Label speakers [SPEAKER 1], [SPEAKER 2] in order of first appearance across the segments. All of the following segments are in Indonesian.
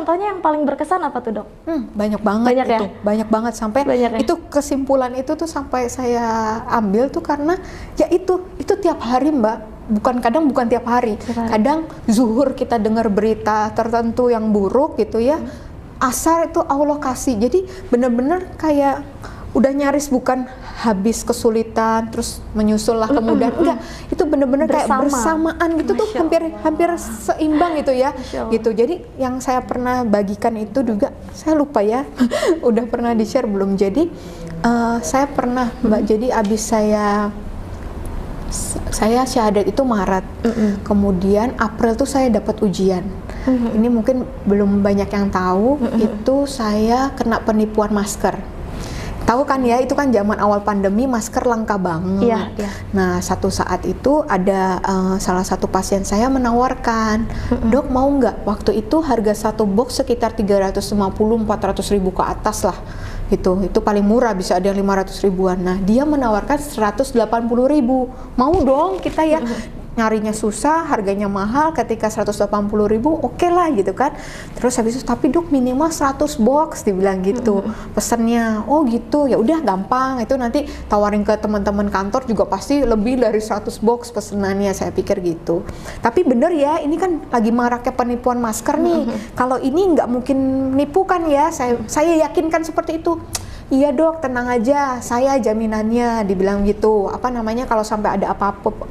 [SPEAKER 1] contohnya yang paling berkesan apa tuh dok?
[SPEAKER 2] Banyak banget
[SPEAKER 1] Banyak
[SPEAKER 2] itu, banyak banget sampai itu kesimpulan itu tuh sampai saya ambil tuh karena ya itu tiap hari Mbak, bukan tiap hari. Kadang zuhur kita dengar berita tertentu yang buruk gitu ya, asar itu Allah kasih, jadi bener-bener kayak udah nyaris bukan habis kesulitan terus menyusul lah kemudian enggak, itu bener-bener kayak bersamaan gitu tuh, hampir seimbang gitu ya gitu. Jadi yang saya pernah bagikan itu juga saya lupa ya udah pernah di share belum. Jadi saya pernah Mbak, jadi abis saya syahadat itu Maret, kemudian April tuh saya dapat ujian. Ini mungkin belum banyak yang tahu, itu saya kena penipuan masker. Tahu kan ya, itu kan zaman awal pandemi masker langka banget. Nah, satu saat itu ada salah satu pasien saya menawarkan, dok mau nggak? Waktu itu harga satu box sekitar 350-400 ribu ke atas lah. Itu paling murah, bisa ada yang 500 ribuan. Nah, dia menawarkan 180 ribu. Mau dong kita ya. Nyarinya susah, harganya mahal, ketika 180 ribu oke lah gitu kan. Terus habis itu, tapi dok minimal 100 box dibilang gitu pesennya. Oh gitu, ya udah gampang, itu nanti tawarin ke teman-teman kantor juga pasti lebih dari 100 box pesenannya, saya pikir gitu. Tapi bener ya, ini kan lagi maraknya penipuan masker nih. Kalau ini nggak mungkin nipu kan ya, saya yakinkan seperti itu. Iya dok, tenang aja, saya jaminannya, dibilang gitu. Apa namanya, kalau sampai ada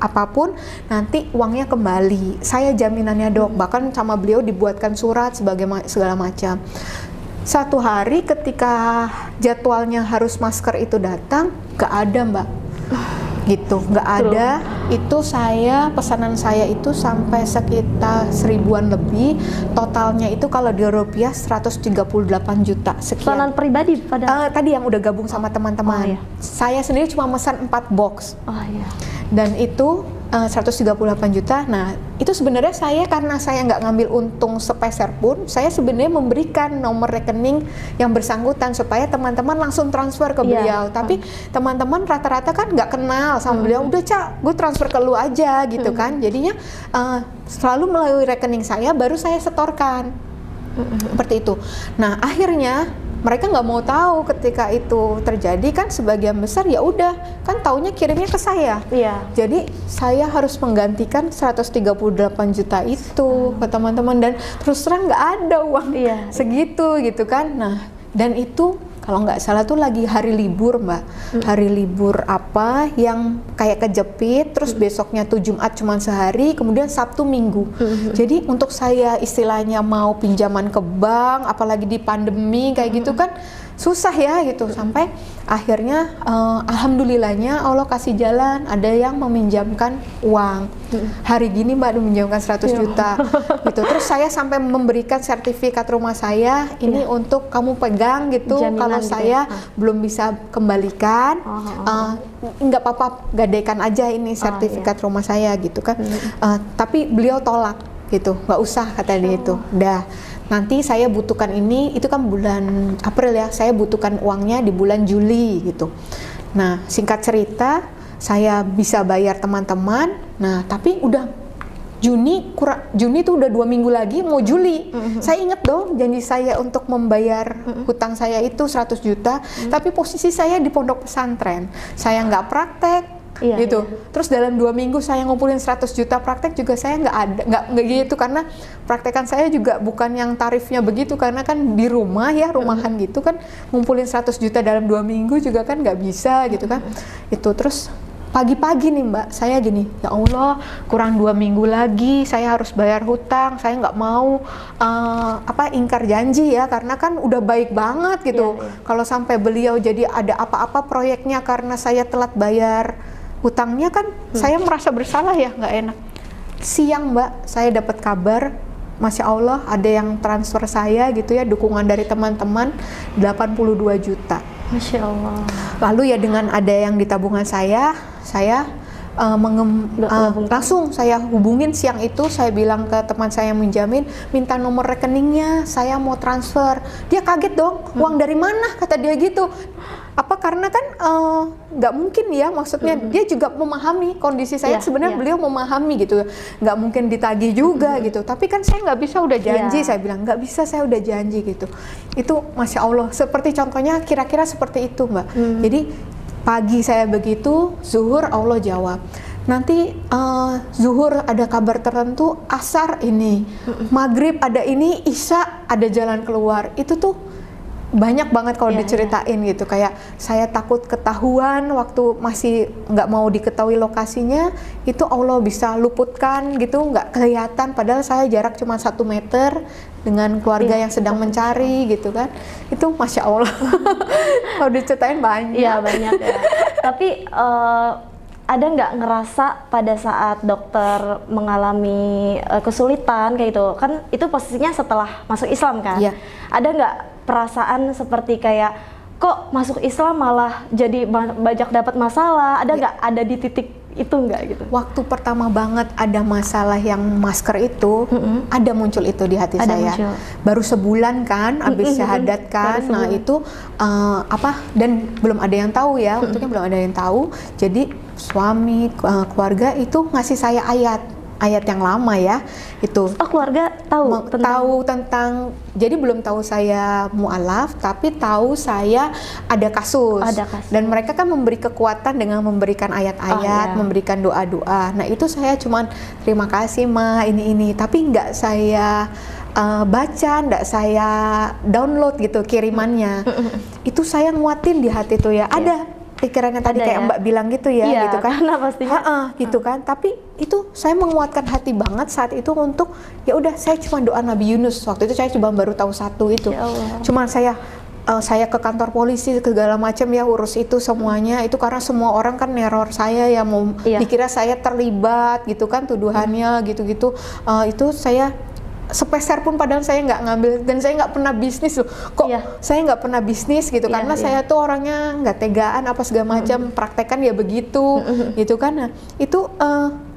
[SPEAKER 2] apapun nanti uangnya kembali. Saya jaminannya dok. Bahkan sama beliau dibuatkan surat segala macam. Satu hari ketika jadwalnya harus masker itu datang, gak ada Mbak. Gitu, nggak ada. Itu pesanan saya itu sampai sekitar 1000-an lebih, totalnya itu kalau di rupiah 138 juta sekian.
[SPEAKER 1] Pesanan pribadi pada
[SPEAKER 2] tadi yang udah gabung sama teman-teman. Saya sendiri cuma mesan 4 box. Dan itu 138 juta. Nah, itu sebenarnya saya, karena saya nggak ngambil untung sepeser pun, saya sebenarnya memberikan nomor rekening yang bersangkutan supaya teman-teman langsung transfer ke beliau. Tapi teman-teman rata-rata kan nggak kenal sama beliau, udah Cak, gue transfer ke lu aja gitu kan. Jadinya selalu melalui rekening saya, baru saya setorkan. Seperti itu. Nah, akhirnya mereka nggak mau tahu ketika itu terjadi kan, sebagian besar ya udah kan taunya kirimnya ke saya. Jadi saya harus menggantikan 138 juta itu ke teman-teman, dan terus terang nggak ada uang segitu gitu kan. Nah, dan itu kalau nggak salah tuh lagi hari libur Mbak, hari libur apa yang kayak kejepit, terus besoknya tuh Jumat cuman sehari, kemudian Sabtu Minggu. Jadi untuk saya istilahnya mau pinjaman ke bank, apalagi di pandemi kayak gitu kan susah ya gitu. Sampai akhirnya alhamdulillahnya Allah kasih jalan, ada yang meminjamkan uang. Hari gini Mbak meminjamkan 100 juta gitu. Terus saya sampai memberikan sertifikat rumah saya, ini untuk kamu pegang gitu. Kalau saya belum bisa kembalikan, nggak apa-apa, gadekan aja ini sertifikat rumah saya gitu kan. Tapi beliau tolak gitu, nggak usah kata dia itu. Udah, nanti saya butuhkan ini, itu kan bulan April ya, saya butuhkan uangnya di bulan Juli gitu. Nah, singkat cerita, saya bisa bayar teman-teman. Nah, tapi udah Juni itu udah 2 minggu lagi mau Juli. Saya inget dong janji saya untuk membayar hutang saya itu 100 juta, tapi posisi saya di pondok pesantren, saya nggak praktek gitu. Terus dalam 2 minggu saya ngumpulin 100 juta praktek juga saya nggak gitu, karena praktekan saya juga bukan yang tarifnya begitu, karena kan di rumah ya, rumahan gitu kan, ngumpulin 100 juta dalam 2 minggu juga kan nggak bisa gitu kan. Itu terus pagi-pagi nih Mbak, saya gini, ya Allah, kurang 2 minggu lagi saya harus bayar hutang. Saya nggak mau ingkar janji ya, karena kan udah baik banget gitu. Kalau sampai beliau jadi ada apa-apa proyeknya karena saya telat bayar hutangnya kan, saya merasa bersalah ya, nggak enak. Siang Mbak, saya dapat kabar, Masya Allah ada yang transfer saya gitu ya, dukungan dari teman-teman 82 juta.
[SPEAKER 1] Masya Allah.
[SPEAKER 2] Lalu ya dengan ada yang di tabungan saya langsung saya hubungin siang itu, saya bilang ke teman saya yang minjamin, minta nomor rekeningnya, saya mau transfer. Dia kaget dong, uang dari mana? Kata dia gitu. Apa Karena kan nggak mungkin ya, maksudnya dia juga memahami kondisi saya. Sebenarnya beliau memahami gitu, nggak mungkin ditagih juga gitu. Tapi kan saya nggak bisa, udah janji. Saya bilang nggak bisa, saya udah janji gitu. Itu Masya Allah, seperti contohnya kira-kira seperti itu Mbak. Jadi pagi saya begitu, zuhur Allah jawab. Nanti zuhur ada kabar tertentu, asar ini, maghrib ada ini, isya ada jalan keluar. Itu tuh banyak banget kalau diceritain gitu. Kayak saya takut ketahuan waktu masih nggak mau diketahui lokasinya, itu Allah bisa luputkan gitu, nggak kelihatan. Padahal saya jarak cuma 1 meter dengan keluarga yang sedang mencari gitu kan. Itu Masya Allah. Kalau diceritain banyak.
[SPEAKER 1] Iya banyak ya. Tapi ada nggak ngerasa pada saat dokter mengalami kesulitan kayak gitu, kan itu posisinya setelah masuk Islam kan? Ada nggak perasaan seperti kayak kok masuk Islam malah jadi banyak dapat masalah? Ada nggak ada di titik itu nggak gitu? Waktu
[SPEAKER 2] pertama banget ada masalah yang masker itu, ada muncul itu di hati saya. Muncul. Baru sebulan kan, abis syahadat kan, nah itu dan belum ada yang tahu ya, untungnya belum ada yang tahu. Jadi suami, keluarga itu ngasih saya ayat yang lama ya, itu.
[SPEAKER 1] Oh, keluarga tahu tentang
[SPEAKER 2] jadi belum tahu saya mu'alaf, tapi tahu saya ada kasus. Dan mereka kan memberi kekuatan dengan memberikan ayat-ayat, memberikan doa-doa. Nah itu saya cuman terima kasih Ma, ini, tapi nggak saya baca, nggak saya download gitu kirimannya. Itu saya nguatin di hati tuh ya, ada pikirannya tadi kayak Mbak bilang gitu ya, gitu kan?
[SPEAKER 1] Karena pastinya
[SPEAKER 2] gitu kan. Tapi itu saya menguatkan hati banget saat itu untuk ya udah, saya cuma doa Nabi Yunus. Waktu itu saya cuma baru tahu satu itu. Cuman saya ke kantor polisi segala macam ya, urus itu semuanya. Itu karena semua orang kan neror saya ya, mau dikira saya terlibat gitu kan, tuduhannya gitu-gitu. Itu saya sepeser pun padahal saya nggak ngambil, dan saya nggak pernah bisnis loh. Kok saya nggak pernah bisnis gitu, karena saya tuh orangnya nggak tegaan apa segala macam, praktekan ya begitu gitu kan. Nah, itu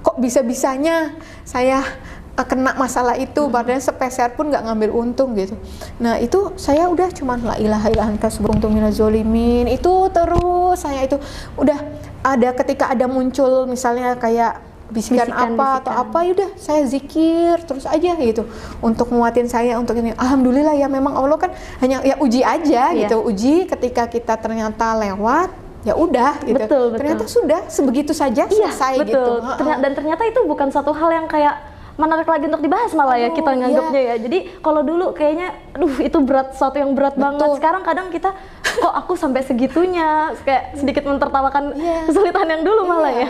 [SPEAKER 2] kok bisa-bisanya saya kena masalah itu, padahal sepeser pun nggak ngambil untung gitu. Nah itu saya udah cuman la ilaha illa anta subhanaka minaz zalimin, itu terus saya itu udah ada ketika ada muncul misalnya kayak bisikan atau apa, yaudah saya zikir terus aja gitu untuk nguatin saya untuk ini. Alhamdulillah ya, memang Allah kan hanya ya uji aja gitu, uji ketika kita ternyata lewat ya udah gitu. Ternyata sudah sebegitu saja selesai gitu.
[SPEAKER 1] Dan ternyata itu bukan satu hal yang kayak menarik lagi untuk dibahas malah ya kita nganggapnya ya. Jadi kalau dulu kayaknya aduh itu berat, sesuatu yang berat banget. Sekarang kadang kita kok aku sampai segitunya, kayak sedikit mentertawakan kesulitan yang dulu malah ya.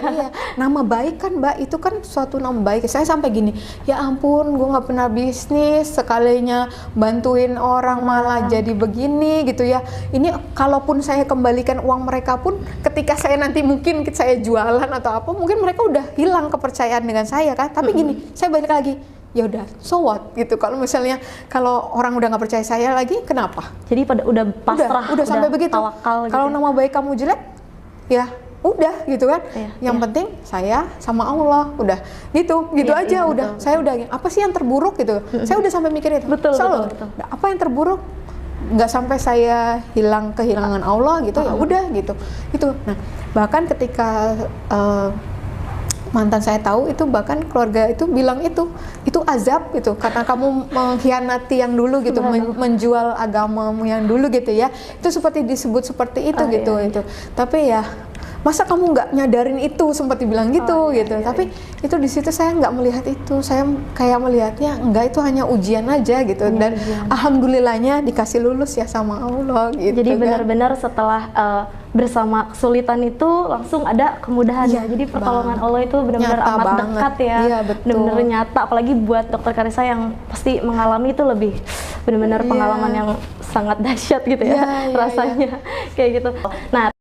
[SPEAKER 2] Nama baik kan Mbak, itu kan suatu nama baik. Saya sampai gini, ya ampun gue nggak pernah bisnis, sekalinya bantuin orang malah jadi begini gitu ya. Ini kalaupun saya kembalikan uang mereka pun, ketika saya nanti mungkin saya jualan atau apa, mungkin mereka udah hilang kepercayaan dengan saya kan. Tapi gini, saya balik lagi, ya udah, so what gitu. Kalau misalnya kalau orang udah nggak percaya saya lagi, kenapa?
[SPEAKER 1] Jadi udah pasrah,
[SPEAKER 2] udah sampai begitu. Kalau nama baik kamu jelek, ya udah gitu kan. Yang penting saya sama Allah, udah gitu aja. Udah, saya udah apa sih yang terburuk gitu. Saya udah sampai mikir itu.
[SPEAKER 1] Betul.
[SPEAKER 2] Apa yang terburuk? Nggak sampai saya kehilangan Allah gitu. Ya udah gitu. Itu. Nah, bahkan ketika mantan saya tahu itu, bahkan keluarga itu bilang itu azab gitu, karena kamu mengkhianati yang dulu gitu, menjual agamamu yang dulu gitu ya. Itu seperti disebut seperti itu gitu. Tapi ya masa kamu nggak nyadarin itu, sempat dibilang gitu gitu. Tapi itu di situ saya nggak melihat itu, saya kayak melihatnya enggak, itu hanya ujian aja gitu. Dan alhamdulillahnya dikasih lulus ya sama Allah gitu.
[SPEAKER 1] Jadi benar-benar setelah bersama kesulitan itu langsung ada kemudahan ya. Jadi pertolongan Allah itu benar-benar amat dekat ya. Benar-benar nyata, apalagi buat Dokter Karissa yang pasti mengalami itu lebih benar-benar pengalaman yang sangat dahsyat gitu ya, rasanya kayak gitu. Nah,